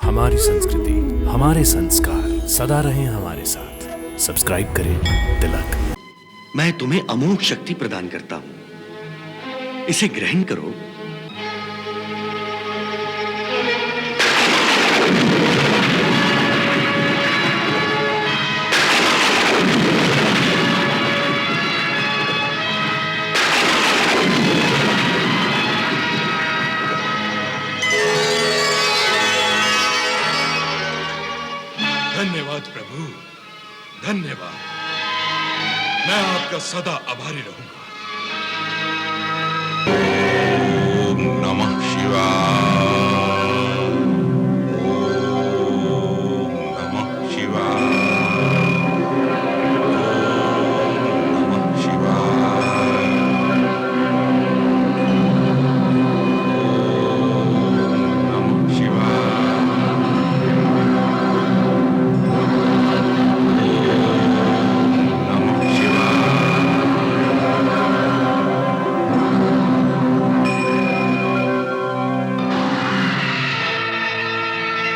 हमारी संस्कृति, हमारे संस्कार सदा रहें हमारे साथ। सब्सक्राइब करें तिलक। मैं तुम्हें अमोघ शक्ति प्रदान करता हूं, इसे ग्रहण करो। धन्यवाद प्रभु, धन्यवाद। मैं आपका सदा आभारी रहूंगा। ओम नमः शिवाय। ओम नमः शिवाय। ओम नमः शिवाय। ओम नमः शिवाय।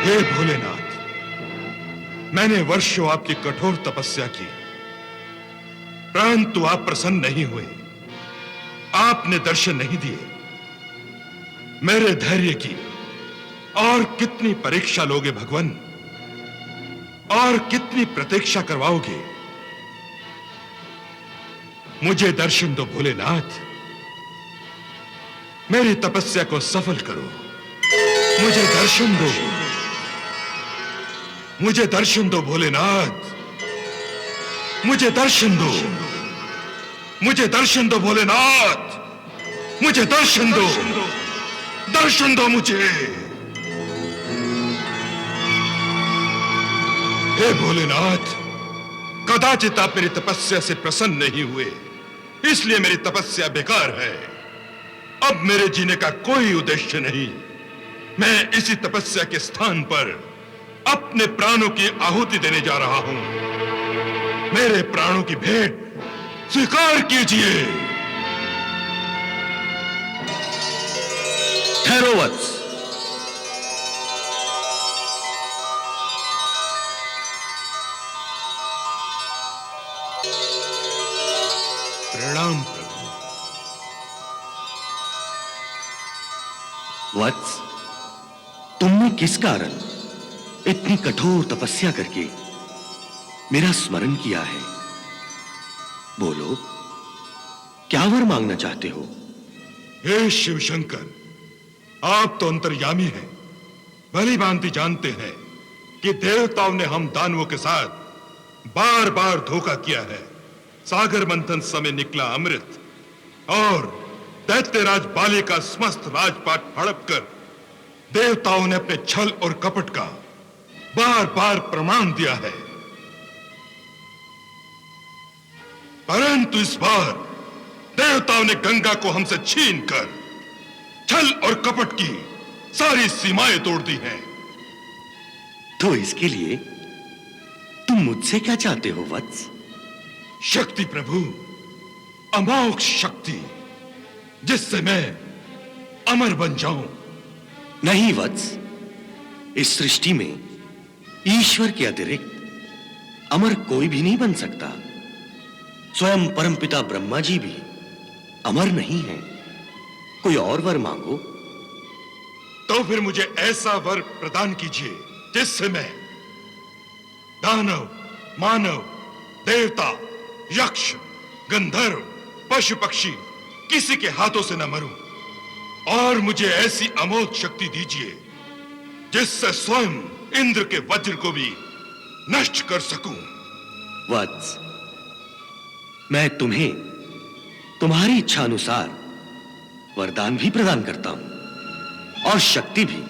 हे भोलेनाथ, मैंने वर्षों आपकी कठोर तपस्या की, परंतु आप प्रसन्न नहीं हुए। आपने दर्शन नहीं दिए। मेरे धैर्य की और कितनी परीक्षा लोगे भगवान? और कितनी प्रतीक्षा करवाओगे? मुझे दर्शन दो भोलेनाथ, मेरी तपस्या को सफल करो। मुझे दर्शन दो, मुझे दर्शन दो भोलेनाथ, मुझे दर्शन दो, मुझे दर्शन दो भोलेनाथ, मुझे दर्शन दो, दर्शन दो मुझे। हे भोलेनाथ, कदाचित आप मेरी तपस्या से प्रसन्न नहीं हुए, इसलिए मेरी तपस्या बेकार है। अब मेरे जीने का कोई उद्देश्य नहीं। मैं इसी तपस्या के स्थान पर अपने प्राणों की आहुति देने जा रहा हूं। मेरे प्राणों की भेंट स्वीकार कीजिए। ठहरो वत्स। प्रणाम प्रभु। वत्स, तुमने किस कारण इतनी कठोर तपस्या करके मेरा स्मरण किया है? बोलो, क्या वर मांगना चाहते हो? हे शिव शंकर, आप तो अंतर्यामी हैं। भली भांति जानते हैं कि देवताओं ने हम दानवों के साथ बार बार धोखा किया है। सागर मंथन समय निकला अमृत और दैत्यराज बाली का समस्त राजपाट हड़प कर देवताओं ने अपने छल और कपट का बार बार प्रमाण दिया है। परंतु इस बार देवताओं ने गंगा को हमसे छीनकर छल और कपट की सारी सीमाएं तोड़ दी हैं। तो इसके लिए तुम मुझसे क्या चाहते हो वत्स? शक्ति प्रभु, अमोघ शक्ति, जिससे मैं अमर बन जाऊं। नहीं वत्स, इस सृष्टि में ईश्वर के अतिरिक्त अमर कोई भी नहीं बन सकता। स्वयं परमपिता ब्रह्मा जी भी अमर नहीं है। कोई और वर मांगो। तो फिर मुझे ऐसा वर प्रदान कीजिए जिससे मैं दानव, मानव, देवता, यक्ष, गंधर्व, पशु पक्षी किसी के हाथों से न मरूं। और मुझे ऐसी अमोघ शक्ति दीजिए जिससे स्वयं इंद्र के वज्र को भी नष्ट कर सकूं। वत्स, मैं तुम्हें तुम्हारी इच्छा अनुसार वरदान भी प्रदान करता हूं और शक्ति भी,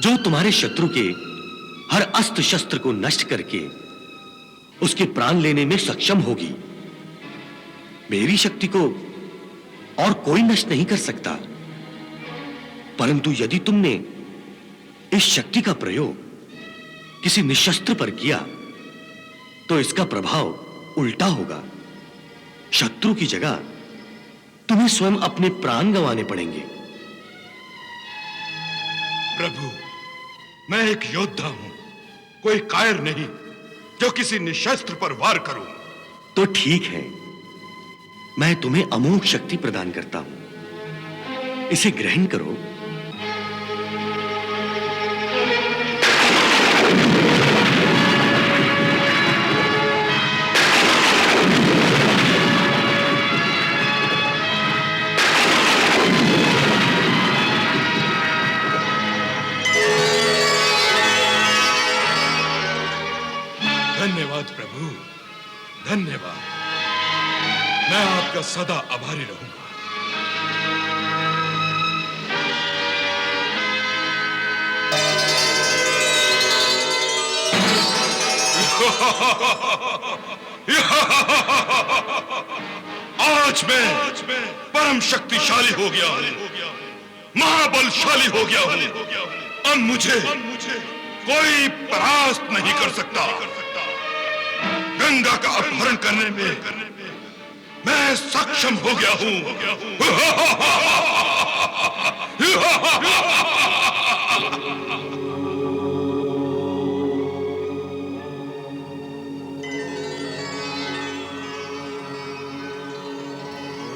जो तुम्हारे शत्रु के हर अस्त्र शस्त्र को नष्ट करके उसके प्राण लेने में सक्षम होगी। मेरी शक्ति को और कोई नष्ट नहीं कर सकता। परंतु यदि तुमने इस शक्ति का प्रयोग किसी निशस्त्र पर किया तो इसका प्रभाव उल्टा होगा। शत्रु की जगह तुम्हें स्वयं अपने प्राण गंवाने पड़ेंगे। प्रभु, मैं एक योद्धा हूं, कोई कायर नहीं जो किसी निशस्त्र पर वार करूं। तो ठीक है, मैं तुम्हें अमोघ शक्ति प्रदान करता हूं, इसे ग्रहण करो। धन्यवाद प्रभु, धन्यवाद। मैं आपका सदा आभारी रहूंगा। आज मैं परम शक्तिशाली हो गया हूं, महाबलशाली हो गया हूं। अब मुझे कोई परास्त नहीं कर सकता। गंगा का अपहरण करने में मैं सक्षम हो गया हूं।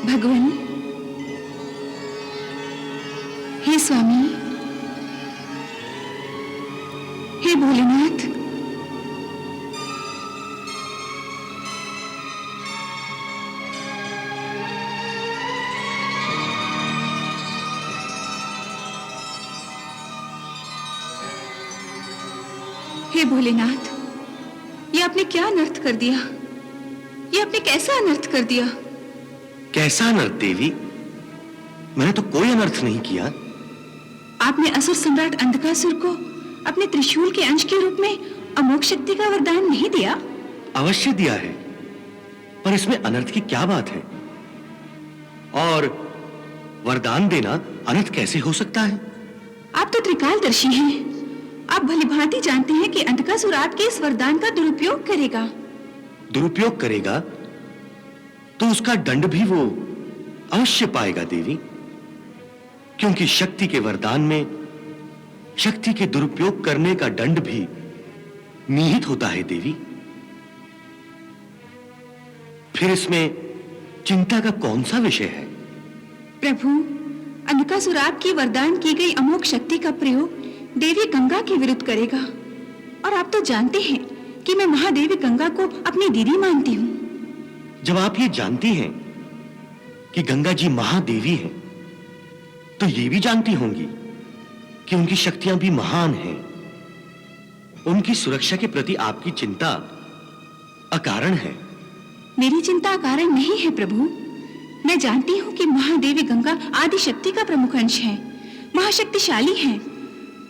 भगवान, हे स्वामी, हे भोलेनाथ, हे भोलेनाथ, ये आपने क्या अनर्थ कर दिया? ये आपने कैसा अनर्थ कर दिया? कैसा अनर्थ देवी? मैंने तो कोई अनर्थ नहीं किया। आपने असुर सम्राट अंधकासुर को अपने त्रिशूल के अंश के रूप में अमोघ शक्ति का वरदान नहीं दिया? अवश्य दिया है, पर इसमें अनर्थ की क्या बात है? और वरदान देना अनर्थ कैसे हो सकता है? आप तो त्रिकालदर्शी हैं। आप भलीभांति जानते हैं कि अंधकासुर आपके इस वरदान का दुरुपयोग करेगा। दुरुपयोग करेगा तो उसका दंड भी वो अवश्य पाएगा देवी, क्योंकि शक्ति के वरदान में शक्ति के दुरुपयोग करने का दंड भी निहित होता है देवी। फिर इसमें चिंता का कौन सा विषय है? प्रभु, अंधकासुर आपकी वरदान की गई अमोघ शक्ति का प्रयोग देवी गंगा के विरुद्ध करेगा, और आप तो जानते हैं कि मैं महादेवी गंगा को अपनी दीदी मानती हूँ। जब आप ये जानती हैं कि गंगा जी महादेवी हैं, तो ये भी जानती होंगी कि उनकी शक्तियां भी महान हैं। उनकी सुरक्षा के प्रति आपकी चिंता अकारण है। मेरी चिंता अकारण नहीं है प्रभु। मैं जानती हूँ कि महादेवी गंगा आदि शक्ति का प्रमुख अंश है, महाशक्तिशाली हैं,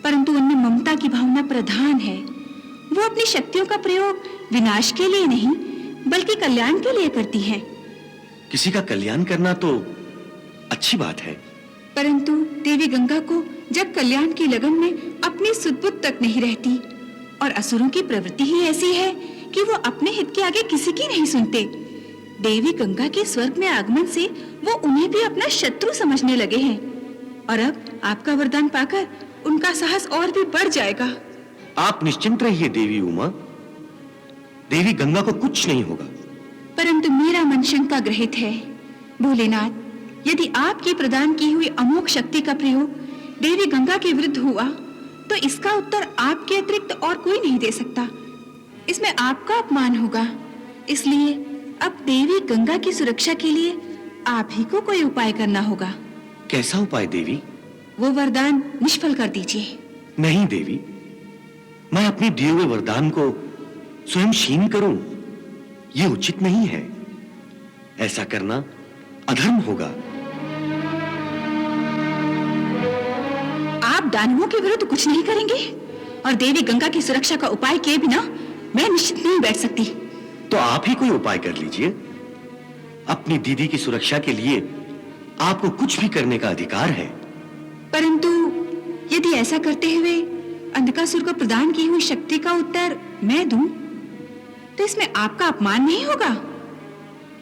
परंतु उनमें ममता की भावना प्रधान है। वो अपनी शक्तियों का प्रयोग विनाश के लिए नहीं, बल्कि कल्याण के लिए करती हैं। किसी का कल्याण करना तो अच्छी बात है, परंतु देवी गंगा को जब कल्याण की लगन में अपनी सुध-बुध तक नहीं रहती, और असुरों की प्रवृत्ति ही ऐसी है कि वो अपने हित के आगे किसी की नहीं सुनते। देवी गंगा के स्वर्ग में आगमन से वो उन्हें भी अपना शत्रु समझने लगे हैं, और अब आपका वरदान पाकर उनका साहस और भी बढ़ जाएगा। आप निश्चिंत रहिए देवी उमा, देवी गंगा को कुछ नहीं होगा। परंतु मेरा मन शंका ग्रहित है। भोलेनाथ, यदि आपकी प्रदान की हुई अमोघ शक्ति का प्रयोग देवी गंगा के विरुद्ध हुआ, तो इसका उत्तर आपके अतिरिक्त और कोई नहीं दे सकता। इसमें आपका अपमान होगा। इसलिए अब देवी गंगा की सुरक्षा के लिए आप ही को कोई उपाय करना होगा। कैसा उपाय देवी? वो वरदान निष्फल कर दीजिए। नहीं देवी, मैं अपने दिए हुए वरदान को स्वयं क्षीण करूं, यह उचित नहीं है। ऐसा करना अधर्म होगा। आप दानवों के विरुद्ध कुछ नहीं करेंगे, और देवी गंगा की सुरक्षा का उपाय किए बिना मैं निश्चित नहीं बैठ सकती। तो आप ही कोई उपाय कर लीजिए। अपनी दीदी की सुरक्षा के लिए आपको कुछ भी करने का अधिकार है। परंतु यदि ऐसा करते हुए अंधकासुर को प्रदान की हुई शक्ति का उत्तर मैं दूं, तो इसमें आपका अपमान नहीं होगा,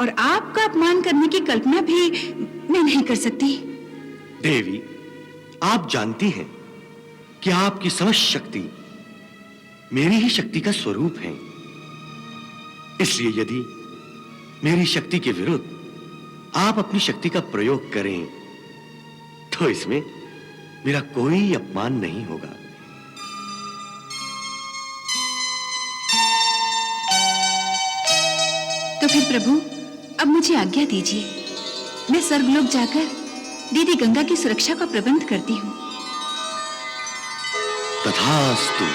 और आपका अपमान करने की कल्पना भी मैं नहीं कर सकती। देवी, आप जानती हैं कि आपकी समस्त शक्ति मेरी ही शक्ति का स्वरूप है। इसलिए यदि मेरी शक्ति के विरुद्ध आप अपनी शक्ति का प्रयोग करें तो इसमें मेरा कोई अपमान नहीं होगा। तो फिर प्रभु, अब मुझे आज्ञा दीजिए, मैं स्वर्गलोक जाकर दीदी गंगा की सुरक्षा का प्रबंध करती हूँ। तथास्तु।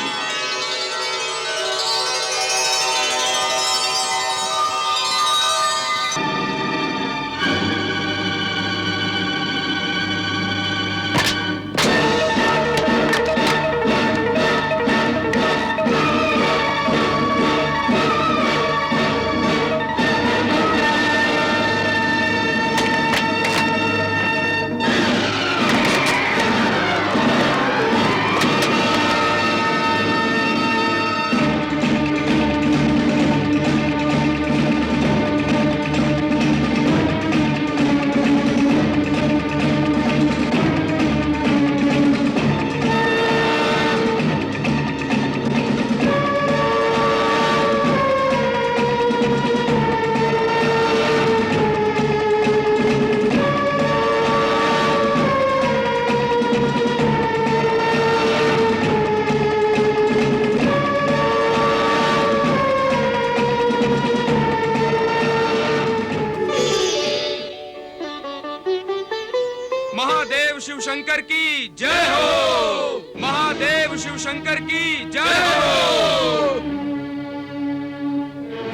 महादेव शिव शंकर की जय हो। महादेव शिव शंकर की जय हो।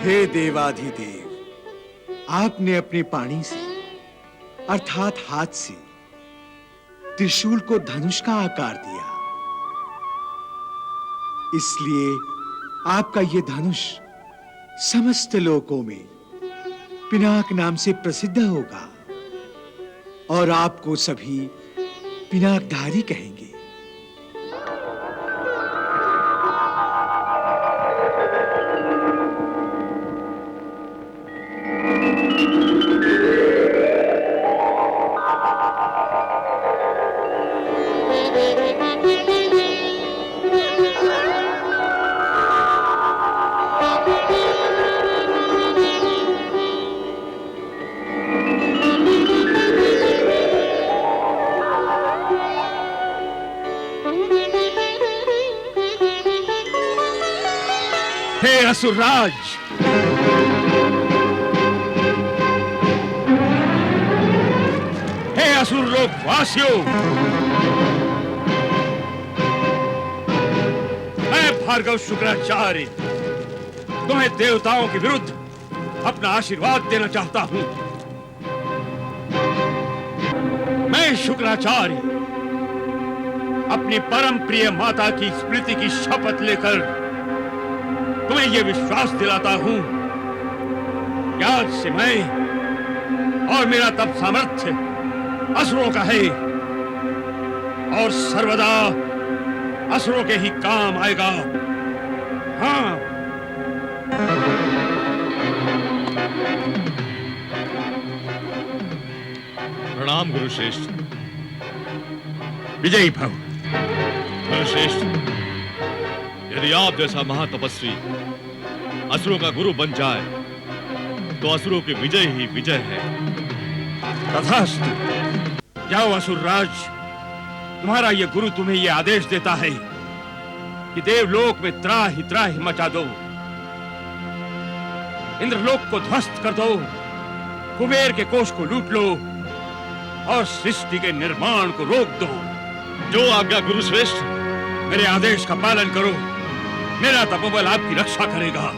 हे देवाधिदेव, आपने अपने पानी से अर्थात हाथ से त्रिशूल को धनुष का आकार दिया, इसलिए आपका यह धनुष समस्त लोकों में पिनाक नाम से प्रसिद्ध होगा और आपको सभी पिनाकधारी कहेंगे। हे असुरराज, हे असुर लोक वासियों, मैं भार्गव शुक्राचार्य तुम्हें देवताओं के विरुद्ध अपना आशीर्वाद देना चाहता हूं। मैं शुक्राचार्य अपनी परम प्रिय माता की स्मृति की शपथ लेकर तुम्हें यह विश्वास दिलाता हूं कि आज से मैं और मेरा तप सामर्थ्य असुरों का है और सर्वदा असुरों के ही काम आएगा। हाँ, प्रणाम गुरुश्रेष्ठ। विजयी भव। गुरुश्रेष्ठ, यदि आप जैसा महातपस्वी असुरों का गुरु बन जाए तो असुरों की विजय ही विजय है। तथास्तु। जाओ असुरराज, तुम्हारा यह गुरु तुम्हें यह आदेश देता है कि देवलोक में त्राहि त्राहि मचा दो, इंद्रलोक को ध्वस्त कर दो, कुबेर के कोष को लूट लो और सृष्टि के निर्माण को रोक दो। जो आज्ञा गुरुश्रेष्ठ। मेरे आदेश का पालन करो, मेरा तपोबल आपकी रक्षा करेगा।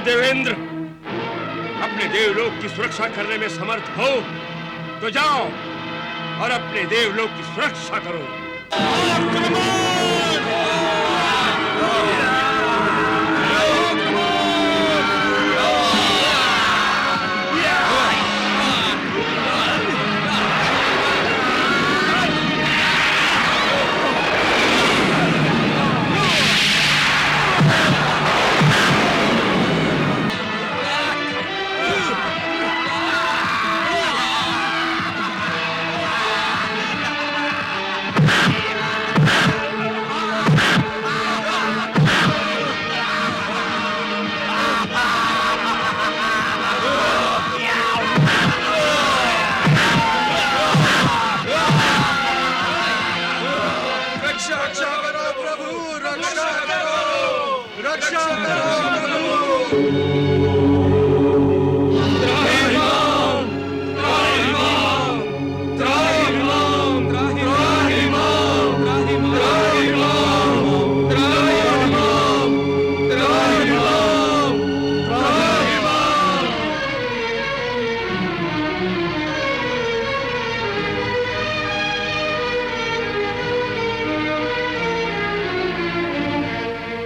देवेंद्र, अपने देवलोक की सुरक्षा करने में समर्थ हो तो जाओ और अपने देवलोक की सुरक्षा करो।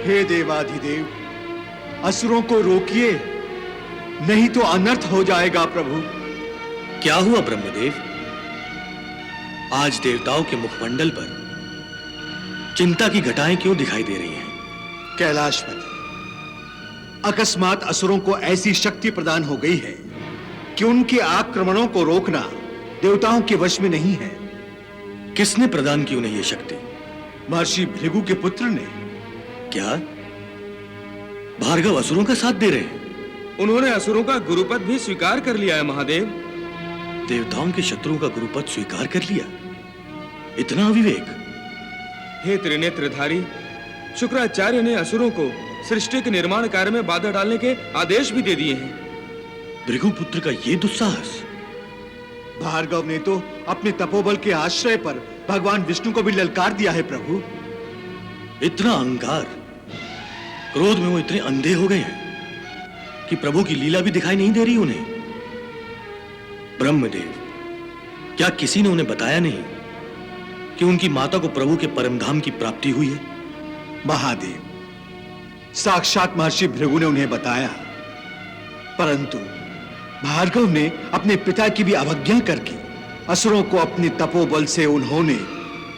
हे देवाधिदेव, असुरों को रोकिए, नहीं तो अनर्थ हो जाएगा प्रभु। क्या हुआ ब्रह्मदेव? आज देवताओं के मुखमंडल पर चिंता की घटाएं क्यों दिखाई दे रही हैं? कैलाशपति, अकस्मात असुरों को ऐसी शक्ति प्रदान हो गई है कि उनके आक्रमणों को रोकना देवताओं के वश में नहीं है। किसने प्रदान की उन्हें यह शक्ति? महर्षि भृगु के पुत्र ने। क्या भार्गव असुरों का साथ दे रहे हैं? उन्होंने असुरों का गुरुपद भी स्वीकार कर लिया है महादेव। देवताओं के शत्रुओं का गुरुपद स्वीकार कर लिया? इतना अविवेक! हे त्रिनेत्रधारी, शुक्राचार्य ने असुरों को सृष्टि के निर्माण कार्य में बाधा डालने के आदेश भी दे दिए हैं। भृगुपुत्र का ये दुस्साहस! भार्गव ने तो अपने तपोबल के आश्रय पर भगवान विष्णु को भी ललकार दिया है प्रभु। इतना अहंकार! क्रोध में वो इतने अंधे हो गए हैं कि प्रभु की लीला भी दिखाई नहीं दे रही उन्हें। ब्रह्मदेव, क्या किसी ने उन्हें बताया नहीं कि उनकी माता को प्रभु के परम धाम की प्राप्ति हुई है? महादेव, साक्षात महर्षि भृगु ने उन्हें बताया, परंतु भार्गव ने अपने पिता की भी अवज्ञा करके असुरों को अपने तपोबल से उन्होंने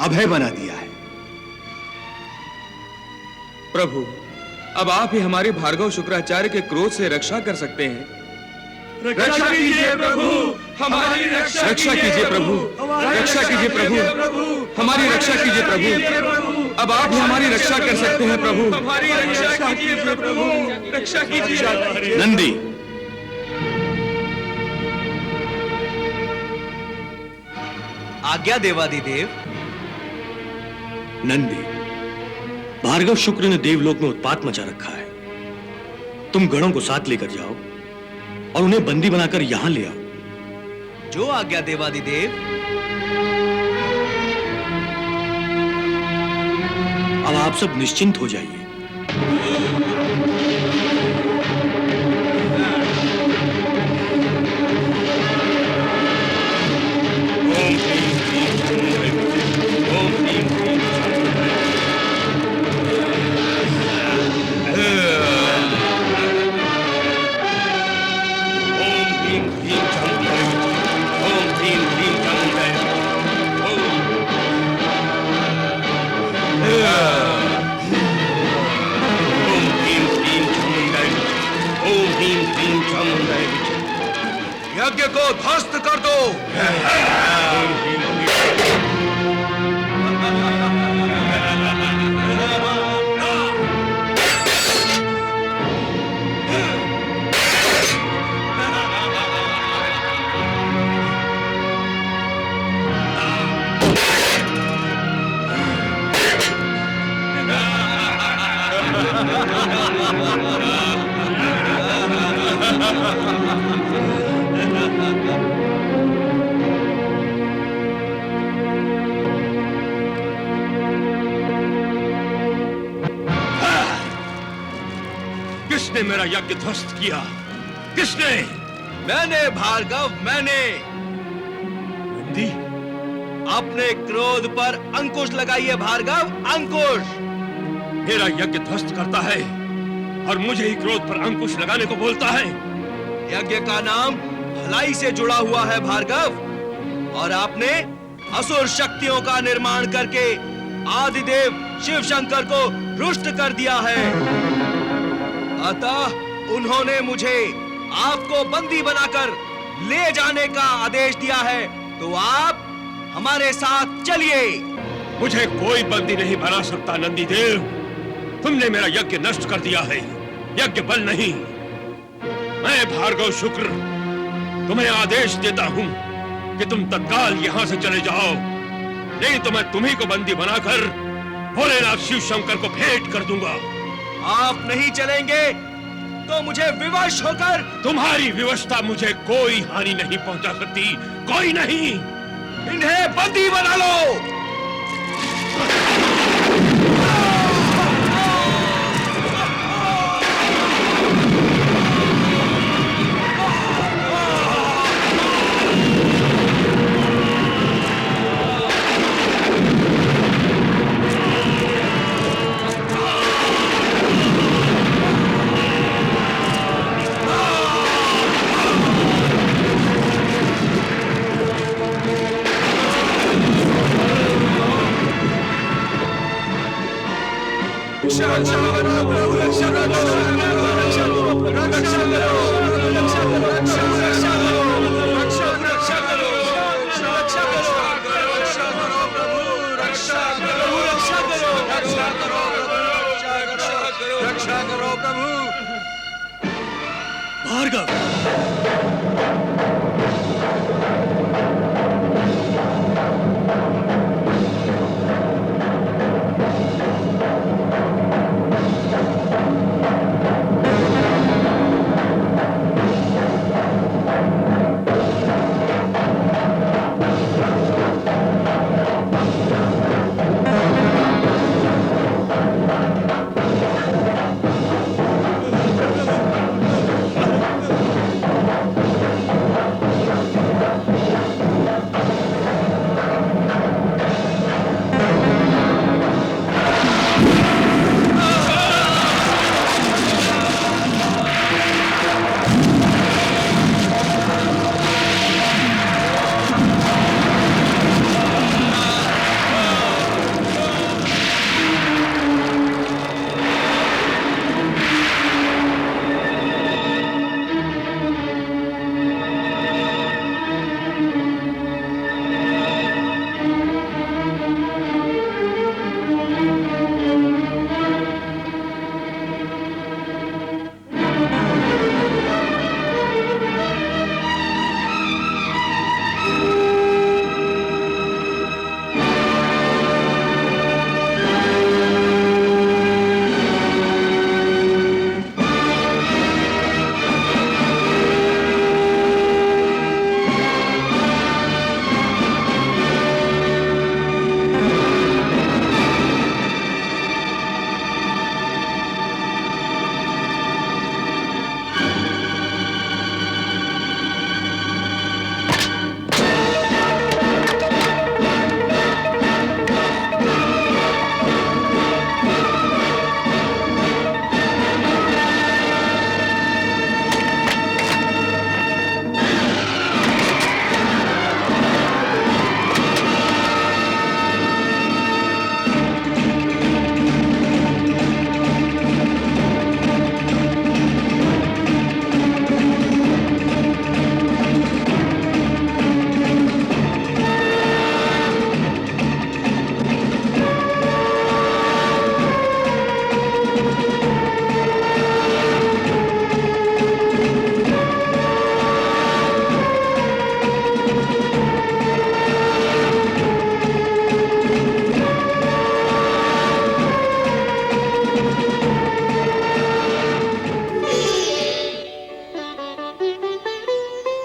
अभय बना दिया है। प्रभु, अब आप ही हमारे भार्गव शुक्राचार्य के क्रोध से रक्षा कर सकते हैं। रक्षा कीजिए प्रभु, हमारी रक्षा कीजिए प्रभु, रक्षा कीजिए प्रभु, हमारी रक्षा कीजिए प्रभु। अब आप ही हमारी रक्षा कर सकते हैं प्रभु। हमारी रक्षा कीजिए प्रभु, रक्षा कीजिए। नंदी, आज्ञा देवादिदेव। नंदी, भार्गव शुक्र ने देवलोक में उत्पात मचा रखा है। तुम गणों को साथ लेकर जाओ और उन्हें बंदी बनाकर यहां ले आओ। जो आज्ञा देवादिदेव। अब आप सब निश्चिंत हो जाइए। यज्ञ को ध्वस्त कर दो। किसने मेरा यज्ञ ध्वस्त किया? किसने? मैंने भार्गव, मैंने। नंदी, अपने क्रोध पर अंकुश लगाइए भार्गव, अंकुश। मेरा यज्ञ ध्वस्त करता है और मुझे ही क्रोध पर अंकुश लगाने को बोलता है। यज्ञ का नाम भलाई से जुड़ा हुआ है भार्गव, और आपने असुर शक्तियों का निर्माण करके आदिदेव शिव शंकर को रुष्ट कर दिया है। अतः उन्होंने मुझे आपको बंदी बनाकर ले जाने का आदेश दिया है, तो आप हमारे साथ चलिए। मुझे कोई बंदी नहीं बना सकता नंदी देव। तुमने मेरा यज्ञ नष्ट कर दिया है, यज्ञ बल नहीं। मैं भार्गव शुक्र तुम्हें आदेश देता हूं कि तुम तत्काल यहां से चले जाओ, नहीं तो मैं तुम्ही को बंदी बनाकर भोलेनाथ शिव शंकर को भेंट कर दूंगा। आप नहीं चलेंगे तो मुझे विवश होकर। तुम्हारी विवशता मुझे कोई हानि नहीं पहुंचा सकती, कोई नहीं। इन्हें बंदी बना लो। भार्गव,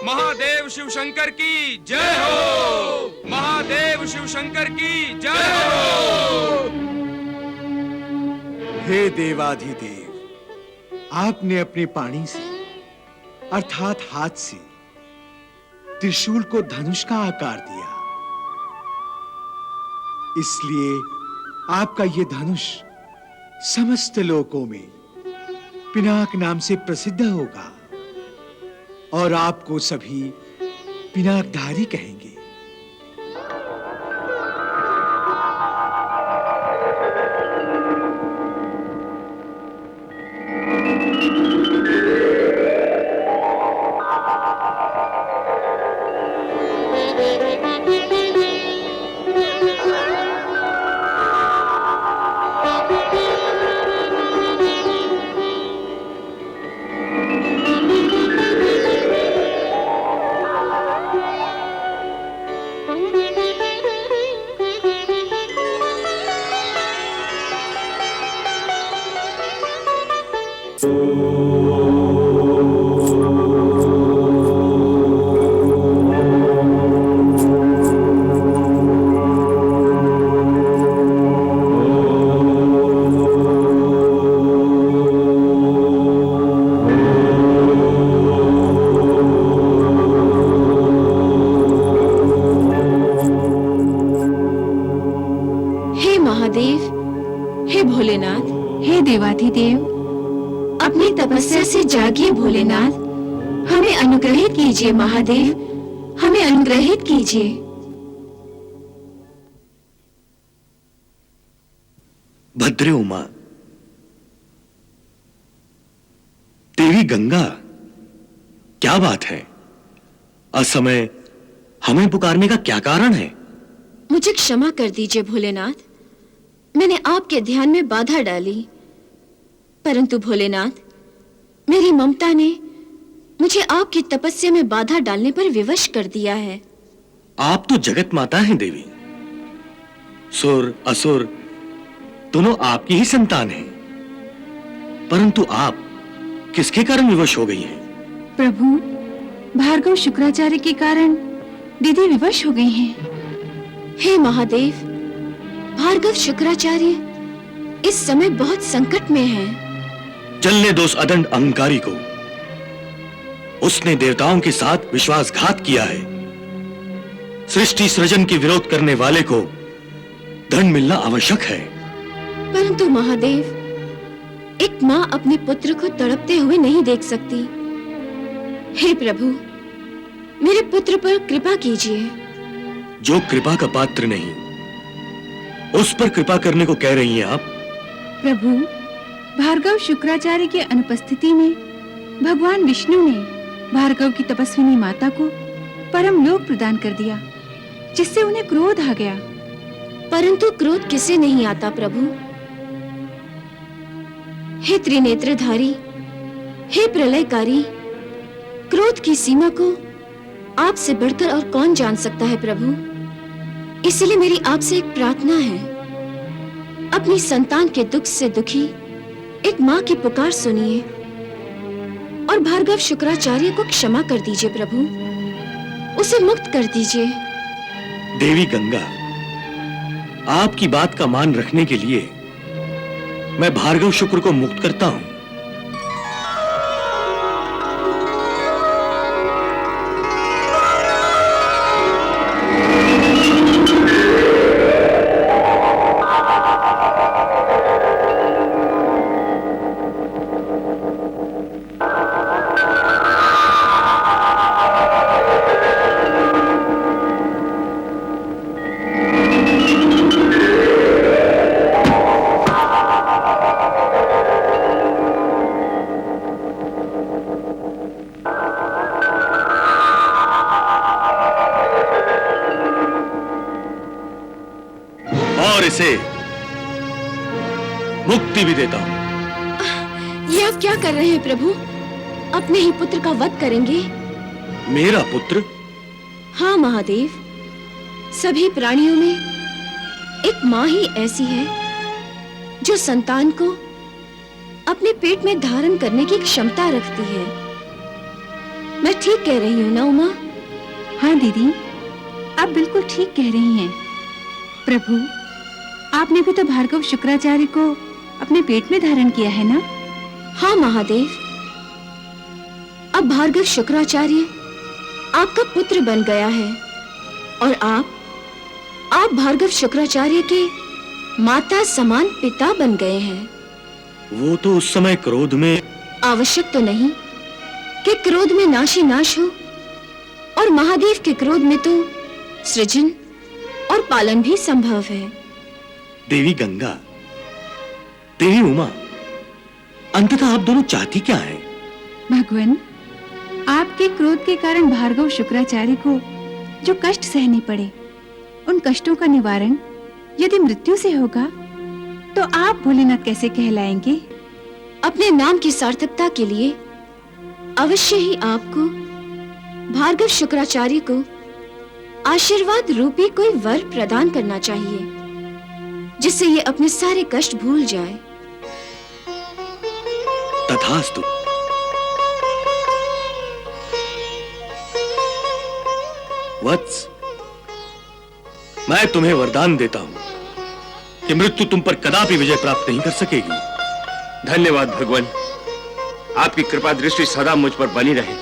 महादेव शिव शंकर की जय हो। महादेव शिव शंकर की जय हो। हे देवाधिदेव, आपने अपने पानी से अर्थात हाथ से त्रिशूल को धनुष का आकार दिया। इसलिए आपका यह धनुष समस्त लोकों में पिनाक नाम से प्रसिद्ध होगा और आपको सभी पिनाकधारी कहेंगे। अपनी तपस्या से जागिए भोलेनाथ, हमें अनुग्रहित कीजिए महादेव, हमें अनुग्रहित कीजिए। भद्रे उमा, देवी गंगा, क्या बात है? असमय हमें पुकारने का क्या कारण है? मुझे क्षमा कर दीजिए भोलेनाथ, मैंने आपके ध्यान में बाधा डाली, परंतु भोलेनाथ, मेरी ममता ने मुझे आपकी तपस्या में बाधा डालने पर विवश कर दिया है। आप तो जगत माता हैं देवी। सुर असुर दोनों आपकी ही संतान हैं, परंतु आप किसके कारण विवश हो गई हैं? प्रभु, भार्गव शुक्राचार्य के कारण दीदी विवश हो गई हैं। हे महादेव, भार्गव शुक्राचार्य इस समय बहुत संकट में हैं। चलने दो उस अदंड अहंकारी को। उसने देवताओं के साथ विश्वासघात किया है। सृष्टि सृजन के विरोध करने वाले को दंड मिलना आवश्यक है। परंतु महादेव, एक माँ अपने पुत्र को तड़पते हुए नहीं देख सकती। हे प्रभु, मेरे पुत्र पर कृपा कीजिए। जो कृपा का पात्र नहीं, उस पर कृपा करने को कह रही हैं आप? प्रभु, भार्गव शुक्राचार्य की अनुपस्थिति में भगवान विष्णु ने भार्गव की तपस्विनी माता को परम लोक प्रदान कर दिया, जिससे उन्हें क्रोध आ गया। परंतु क्रोध किसे नहीं आता प्रभु? हे त्रिनेत्रधारी, हे प्रलयकारी, क्रोध की सीमा को आपसे बढ़कर और कौन जान सकता है प्रभु? इसलिए मेरी आपसे एक प्रार्थना है, अपनी संतान के दुख से दुखी एक माँ की पुकार सुनिए और भार्गव शुक्राचार्य को क्षमा कर दीजिए प्रभु, उसे मुक्त कर दीजिए। देवी गंगा, आपकी बात का मान रखने के लिए मैं भार्गव शुक्र को मुक्त करता हूं। इसे मुक्ति भी देता हूं। ये आप क्या कर रहे हैं प्रभु? अपने ही पुत्र का वध करेंगे? मेरा पुत्र? हाँ महादेव, सभी प्राणियों में एक माँ ही ऐसी है जो संतान को अपने पेट में धारण करने की क्षमता रखती है। मैं ठीक कह रही हूँ ना उमा? हाँ दीदी, आप बिल्कुल ठीक कह रही हैं। प्रभु, आपने भी तो भार्गव शुक्राचार्य को अपने पेट में धारण किया है ना? हाँ महादेव, अब भार्गव शुक्राचार्य आपका पुत्र बन गया है और आप भार्गव शुक्राचार्य के माता समान पिता बन गए हैं। वो तो उस समय क्रोध में। आवश्यक तो नहीं कि क्रोध में नाश ही नाश हो, और महादेव के क्रोध में तो सृजन और पालन भी संभव है। देवी गंगा, देवी उमा, अंततः आप दोनों चाहती क्या हैं? भगवान, आपके क्रोध के कारण भार्गव शुक्राचार्य को जो कष्ट सहने पड़े, उन कष्टों का निवारण यदि मृत्यु से होगा तो आप भोलेनाथ कैसे कहलाएंगे? अपने नाम की सार्थकता के लिए अवश्य ही आपको भार्गव शुक्राचार्य को आशीर्वाद रूपी कोई वर प्रदान करना चाहिए, जिससे ये अपने सारे कष्ट भूल जाए। तथास्तु। वत्स, मैं तुम्हें वरदान देता हूं कि मृत्यु तुम पर कदापि विजय प्राप्त नहीं कर सकेगी। धन्यवाद भगवान, आपकी कृपा दृष्टि सदा मुझ पर बनी रहे।